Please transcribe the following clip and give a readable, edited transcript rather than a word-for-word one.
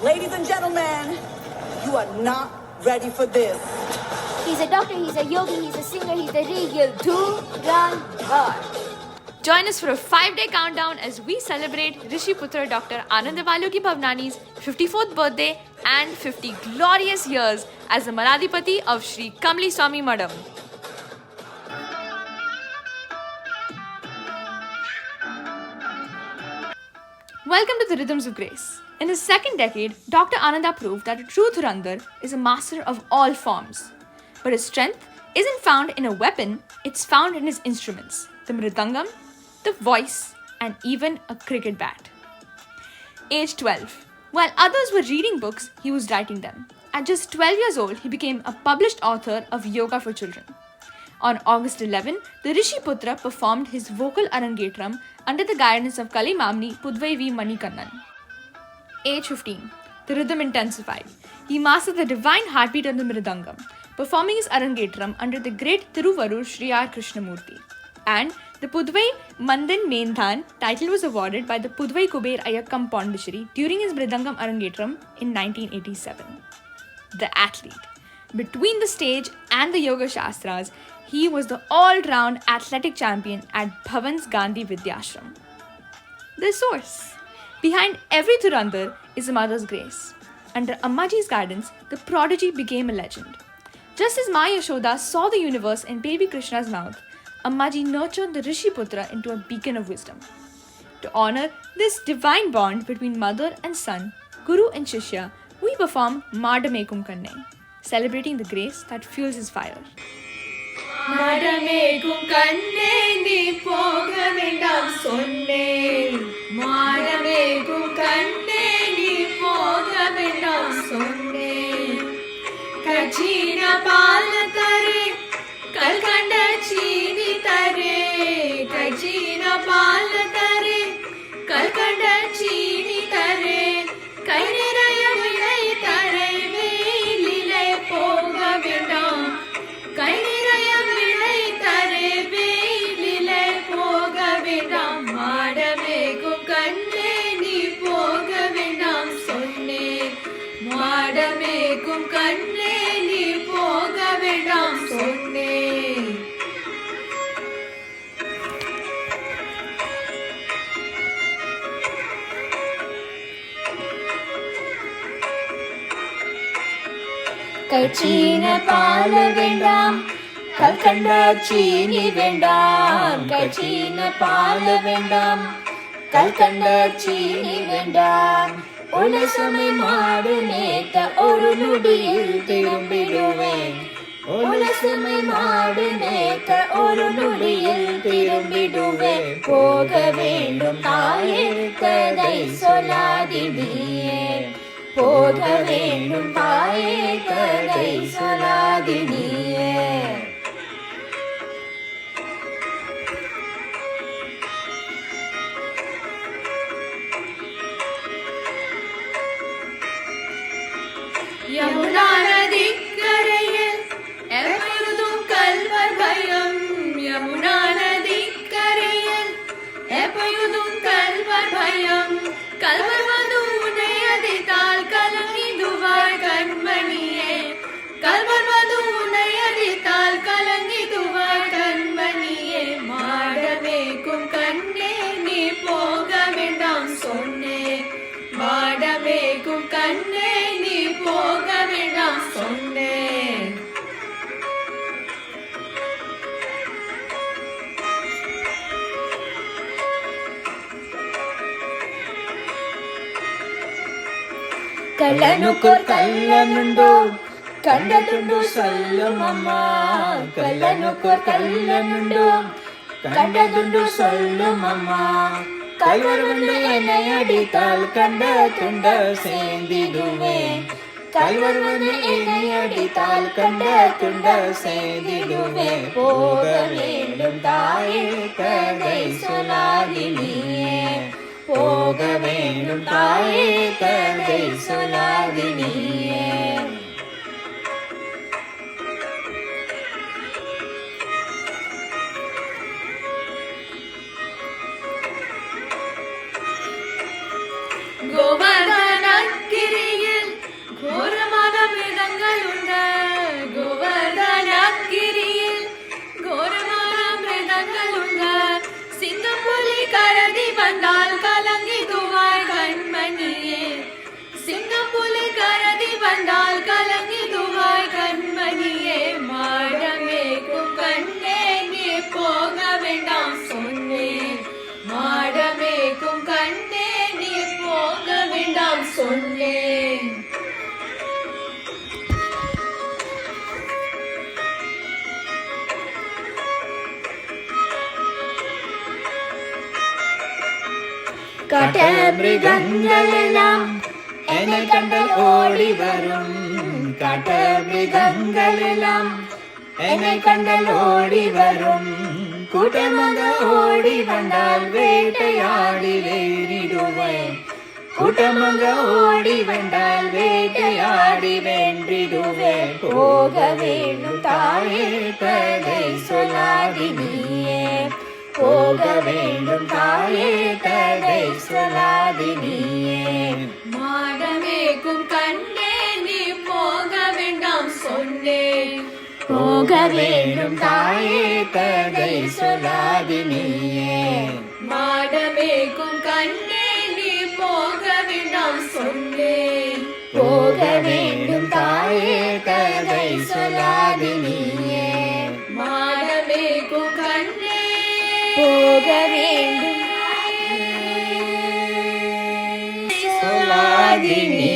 Ladies and gentlemen, you are not ready for this. He's a doctor, he's a yogi, he's a singer, he's a real Dhurandhar. Join us for a 5-day countdown as we celebrate Rishi Putra Dr. Anand Avaloki Bhavnani's 54th birthday and 50 glorious years as the Maladhipati of Sri Kamli Swami Madam. Welcome to the Rhythms of Grace. In his second decade, Dr. Ananda proved that a true Dhurandhar is a master of all forms. But his strength isn't found in a weapon, it's found in his instruments, the mridangam, the voice, and even a cricket bat. Age 12. While others were reading books, he was writing them. At just 12 years old, he became a published author of Yoga for Children. On August 11, the Rishi Putra performed his vocal arangetram under the guidance of Kalimamni Pudvai V. Manikannan. Age 15. The rhythm intensified. He mastered the divine heartbeat of the mridangam, performing his arangetram under the great Thiruvarur Sri R. Krishnamurti. And the Pudvai Mandan Maindhan title was awarded by the Pudvai Kuber Ayakkam Pondicherry during his mridangam arangetram in 1987. The athlete. Between the stage and the Yoga Shastras, he was the all-round athletic champion at Bhavan's Gandhi Vidyashram. The source. Behind every Dhurandhar is a mother's grace. Under Ammaji's guidance, the prodigy became a legend. Just as Ma Yashoda saw the universe in baby Krishna's mouth, Ammaji nurtured the Rishi Putra into a beacon of wisdom. To honor this divine bond between mother and son, Guru and Shishya, we perform Madamekum Kanne, celebrating the grace that fuels his fire. Madamekum Kanne ni poga vendam sonne. Madamekum Kanne ni poga vendam sonne. Kachina pala tare, kalkanda chini tare. Kachina pala tare, kalkanda chini tare. Kainiraya vilai tare, velile poga vendam. Kainiraya vilai tare, velile poga vendam. Madamekum kanne ni poga vendam sonne. Madamekum kanne ni poga vendam sonne. Kachina pala vendam, kalkanda chini vendam. Kachina pala vendam, kalkanda chini vendam. Ulasame maadu neta oru nudiyil thirumbiduven. Ulasame maadu neta oru nudiyil thirumbiduven. Poga vendum taaye kadai soladiniye. Poga vendum taaye kadai soladiniye. Yamuna nadikkarayil epayudum kalvar bhayam. Yamuna nadikkarayil epayudum kalvar bhayam. Kalvar vadu unayadital kalangi duvar kanmaniye. Kalvar vadu unayadital kalangi duvar kanmaniye. Madamekum kanne ni poga vendam sonne. Madamekum kanne ni poga vendam sonne. Kallanukor kallanundo, kandatundu sollumamma. Kallanukor kallanundo, kandatundu sollumamma. Kalvar vandu enai adithal kanda tunda sendiduven. Kalvar vandu enai adithal kanda tunda sendiduven. Poga vendum taaye kadai soladiniye. Poga vendum taaye kadai soladiniye. Govardhanagiri சொன்னேன். காட்ட மிருகங்கள் எல்லாம் என்னை கண்டால் ஓடி வரும். காட்ட மிருகங்கள் எல்லாம் என்னை கண்டால் ஓடி வரும். கூட்டமாக ஓடி வந்தால் வேட்டையாடி வேறிடுவேன். கூட்டமாக ஓடி வந்தால் வேட்டையாடி வென்றிடுவேன். போக வேண்டும் தாயே கதை சொல்லாதி நீயே. போக வேண்டும் தாயே கதை சொல்லாதி நீயே. மாடமேக்கும் கண்ணே நீ போக வேண்டாம் சொன்னேன். போக வேண்டும் தாயே கதை சொல்லாதி நீயே. மாடமேக்கும் கண்ணே நீ போக வேண்டாம் சொன்னேன். போக வேண்டும் தாயே கதை சொல்லாதி நீயே. மாடமேக்கும் கண்ணே போக வேண்டும் சொல்லாதி நீ